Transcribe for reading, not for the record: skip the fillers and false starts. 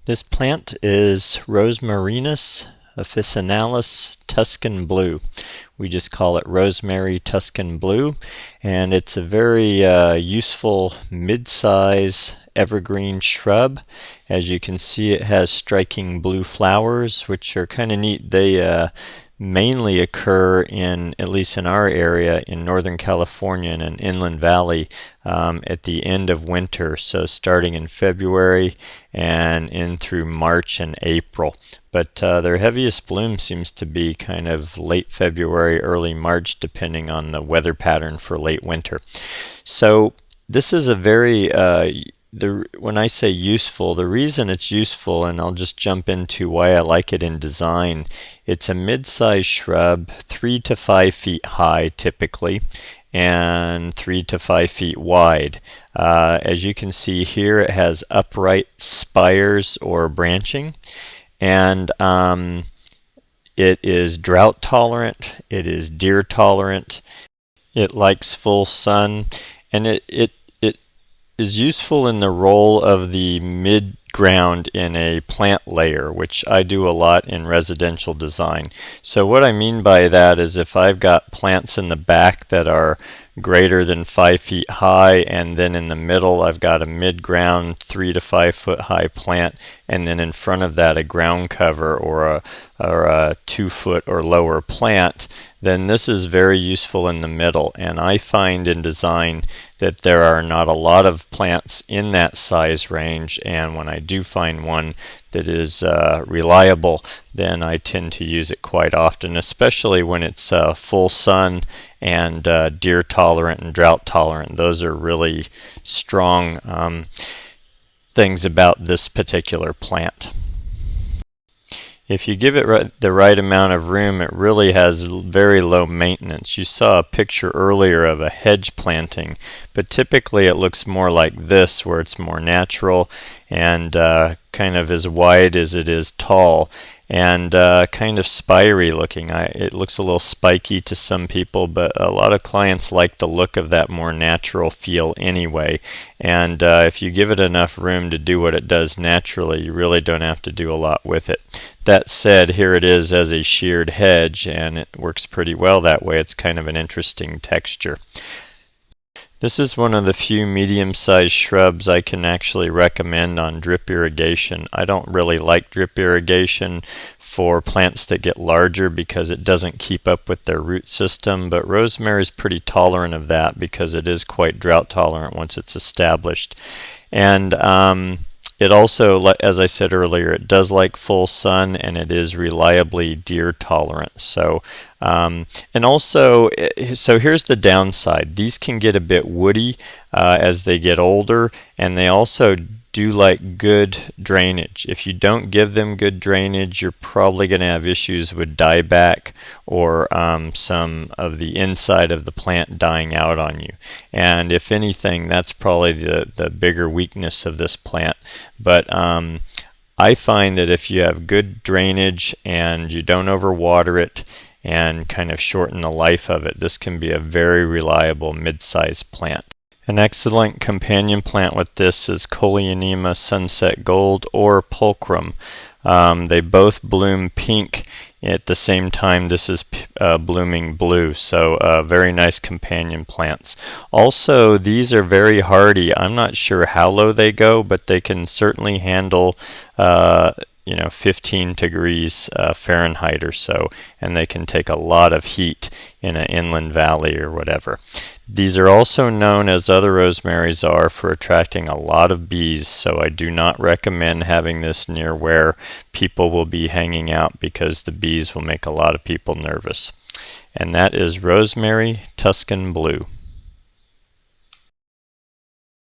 This plant is Rosemarinus Officinalis Tuscan blue. We just call it rosemary Tuscan blue, and it's a very useful mid-size evergreen shrub. As you can see, it has striking blue flowers, which are kind of neat. They mainly occur in, at least in our area, in Northern California in an inland valley at the end of winter, so starting in February and in through March and April. But their heaviest bloom seems to be kind of late February, early March, depending on the weather pattern for late winter. So this is a very when I say useful, the reason it's useful, and I'll just jump into why I like it in design, it's a mid-sized shrub, 3 to 5 feet high typically, and 3 to 5 feet wide. As you can see here, it has upright spires or branching, and it is drought tolerant, it is deer tolerant, it likes full sun, and it is useful in the role of the mid-ground in a plant layer, which I do a lot in residential design. So what I mean by that is if I've got plants in the back that are greater than 5 feet high, and then in the middle I've got a mid-ground 3 to 5 foot high plant, and then in front of that a ground cover or a 2 foot or lower plant, then this is very useful in the middle. And I find in design that there are not a lot of plants in that size range, and when I do find one that is reliable, then I tend to use it quite often, especially when it's full sun and deer tolerant and drought tolerant. Those are really strong things about this particular plant. If you give it the right amount of room, it really has very low maintenance. You saw a picture earlier of a hedge planting, but typically it looks more like this, where it's more natural and kind of as wide as it is tall, and kind of spiry looking. It looks a little spiky to some people, but a lot of clients like the look of that more natural feel anyway. And if you give it enough room to do what it does naturally, you really don't have to do a lot with it. That said, here it is as a sheared hedge, and it works pretty well that way. It's kind of an interesting texture. This is one of the few medium-sized shrubs I can actually recommend on drip irrigation. I don't really like drip irrigation for plants that get larger because it doesn't keep up with their root system, but rosemary is pretty tolerant of that because it is quite drought tolerant once it's established. And it also, as I said earlier, it does like full sun, and it is reliably deer tolerant. So, and also, so here's the downside. These can get a bit woody as they get older, and they also do like good drainage. If you don't give them good drainage, you're probably going to have issues with dieback or some of the inside of the plant dying out on you. And if anything, that's probably the bigger weakness of this plant. But I find that if you have good drainage and you don't overwater it and kind of shorten the life of it, this can be a very reliable mid-sized plant. An excellent companion plant with this is Coleonema Sunset Gold or Pulchrum. They both bloom pink at the same time this is blooming blue, so very nice companion plants. Also, these are very hardy. I'm not sure how low they go, but they can certainly handle 15 degrees Fahrenheit or so, and they can take a lot of heat in an inland valley or whatever. These are also known, as other rosemaries are, for attracting a lot of bees, so I do not recommend having this near where people will be hanging out because the bees will make a lot of people nervous. And that is Rosemary Tuscan Blue.